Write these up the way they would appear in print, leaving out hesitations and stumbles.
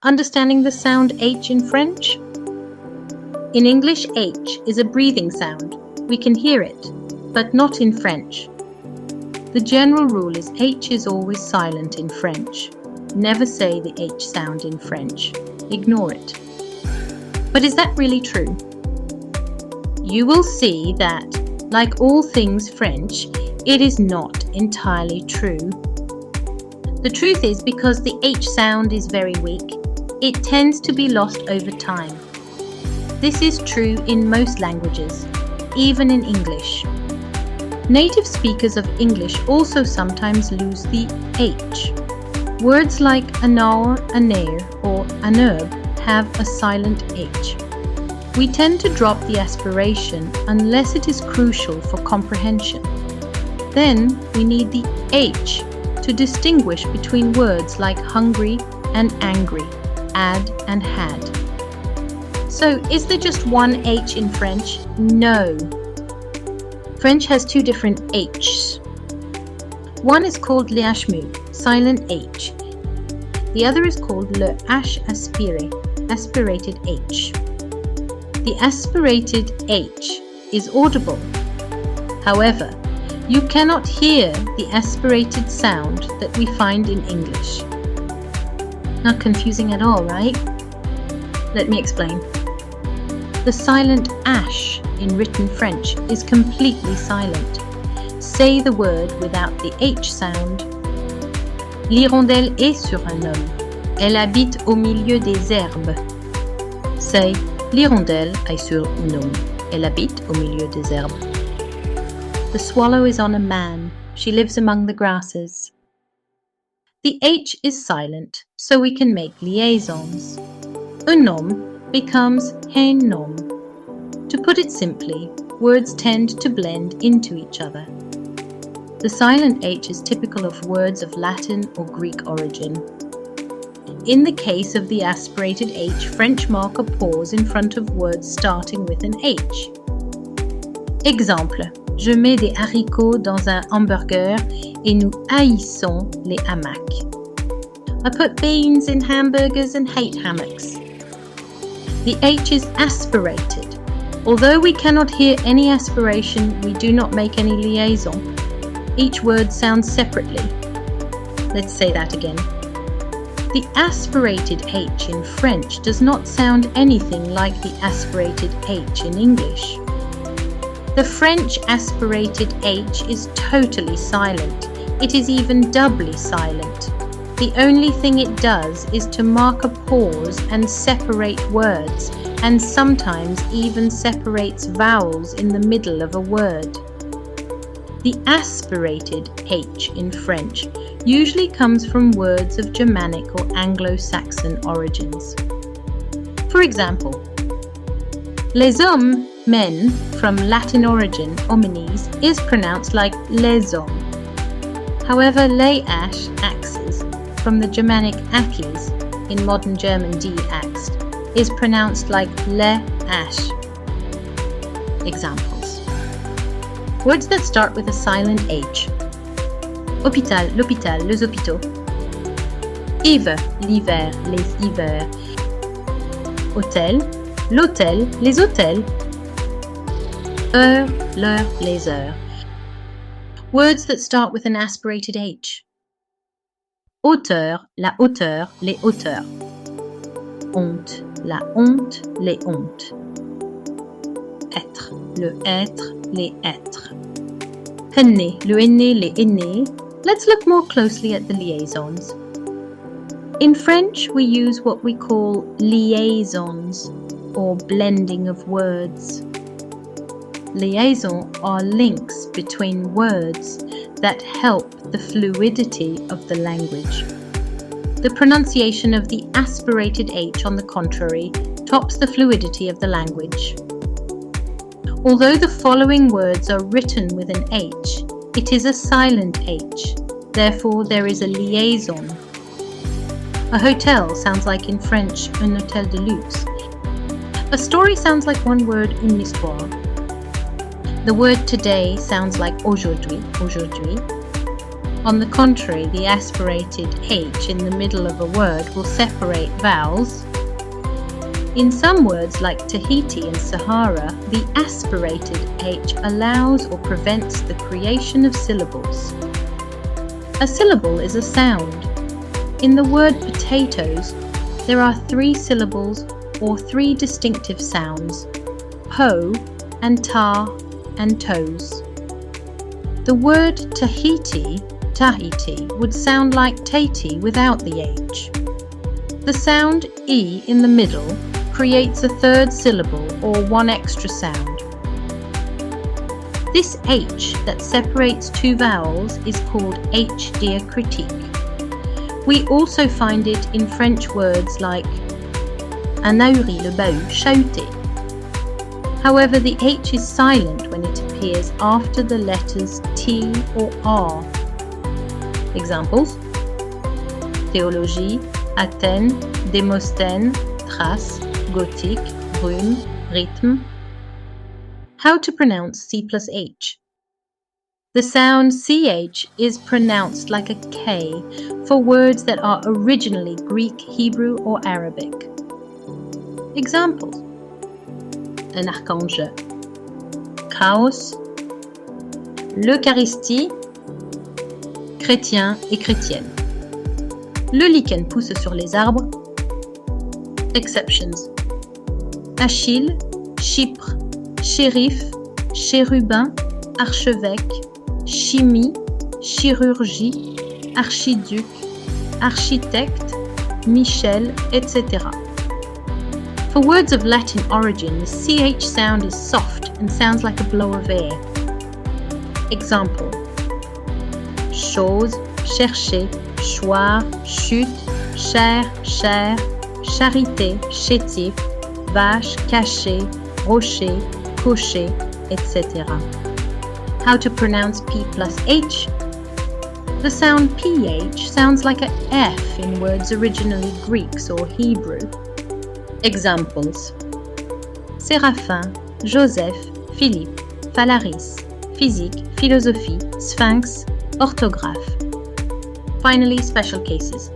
Understanding the sound H in French? In English, H is a breathing sound. We can hear it, but not in French. The general rule is H is always silent in French. Never say the H sound in French. Ignore it. But is that really true? You will see that, like all things French, it is not entirely true. The truth is, because the H sound is very weak, it tends to be lost over time. This is true in most languages, even in English. Native speakers of English also sometimes lose the H. Words like an hour, an air, or an herb have a silent H. We tend to drop the aspiration unless it is crucial for comprehension. Then we need the H to distinguish between words like hungry and angry, had and had. So, is there just one H in French? No. French has two different H's. One is called le H mu, silent H. The other is called le H aspiré, aspirated H. The aspirated H is audible. However, you cannot hear the aspirated sound that we find in English. Not confusing at all, right? Let me explain. The silent ash in written French is completely silent. Say the word without the H sound. L'hirondelle est sur un homme. Elle habite au milieu des herbes. Say, l'hirondelle est sur un homme. Elle habite au milieu des herbes. The swallow is on a man. She lives among the grasses. The H is silent, so we can make liaisons. Un homme becomes un homme. To put it simply, words tend to blend into each other. The silent H is typical of words of Latin or Greek origin. In the case of the aspirated H, French mark a pause in front of words starting with an H. Exemple, je mets des haricots dans un hamburger et nous haïssons les hamacs. I put beans in hamburgers and hate hammocks. The H is aspirated. Although we cannot hear any aspiration, we do not make any liaison. Each word sounds separately. Let's say that again. The aspirated H in French does not sound anything like the aspirated H in English. The French aspirated H is totally silent. It is even doubly silent. The only thing it does is to mark a pause and separate words, and sometimes even separates vowels in the middle of a word. The aspirated H in French usually comes from words of Germanic or Anglo-Saxon origins. For example, les hommes, men, from Latin origin, homines, is pronounced like les hommes. However, les ash, axes, from the Germanic akis, in modern German de-axed, is pronounced like le ash. Examples. Words that start with a silent H. Hôpital, l'hôpital, les hôpitaux. Hiver, l'hiver, les hivers. Hôtel, l'hôtel, les hôtels. Heure, l'heure, les heures. Words that start with an aspirated H. Hauteur, la hauteur, les hauteurs. Honte, la honte, les hontes. Être, le être, les êtres. Henné, le henné, les aînés. Let's look more closely at the liaisons. In French, we use what we call liaisons, or blending of words. Liaisons are links between words that help the fluidity of the language. The pronunciation of the aspirated H, on the contrary, tops the fluidity of the language. Although the following words are written with an H, it is a silent H, therefore there is a liaison. A hotel sounds like in French un hôtel de luxe. A story sounds like one word, une histoire. The word today sounds like aujourd'hui, aujourd'hui. On the contrary, the aspirated H in the middle of a word will separate vowels. In some words like Tahiti and Sahara, the aspirated H allows or prevents the creation of syllables. A syllable is a sound. In the word potatoes, there are 3 syllables or 3 distinctive sounds: po and ta and toes. The word Tahiti would sound like Tahiti without the H. The sound E in the middle creates a 3rd syllable or 1 extra sound. This H that separates 2 vowels is called H diacritique. We also find it in French words like un ahuri le bahut chahuté. However, the H is silent when it appears after the letters T or R. Examples: Théologie, Athènes, Démosthène, Thrace, Gothique, Rhume, Rythme. How to pronounce C plus H. The sound CH is pronounced like a K for words that are originally Greek, Hebrew, or Arabic. Examples: un archange, chaos, l'Eucharistie, chrétien et chrétienne. Le lichen pousse sur les arbres. Exceptions: Achille, Chypre, shérif, chérubin, archevêque, chimie, chirurgie, archiduc, architecte, Michel, etc. For words of Latin origin, the CH sound is soft and sounds like a blow of air. Example: chose, chercher, choir, chute, chair, chair, charité, chétif, vache, cachet, rocher, cocher, etc. How to pronounce P plus H. The sound PH sounds like an F in words originally Greeks or Hebrew. Examples: Séraphin, Joseph, Philippe, Phalaris, physique, philosophie, sphinx, orthographe. Finally, special cases.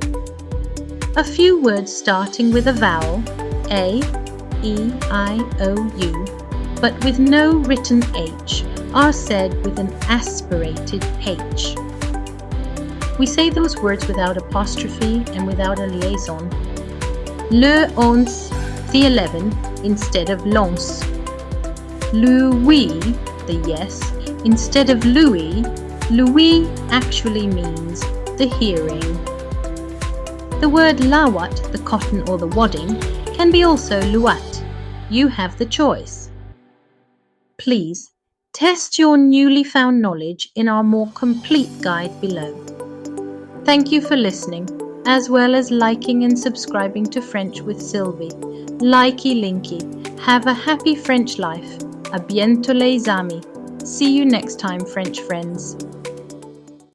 A few words starting with a vowel, A, E, I, O, U, but with no written H, are said with an aspirated H. We say those words without apostrophe and without a liaison. Le 11, the 11, instead of l'once. Le oui, the yes, instead of Louis. Louis actually means the hearing. The word lawat, the cotton or the wadding, can be also luat. You have the choice. Please test your newly found knowledge in our more complete guide below. Thank you for listening, as well as liking and subscribing to French with Sylvie. Likey linky. Have a happy French life. À bientôt les amis. See you next time, French friends.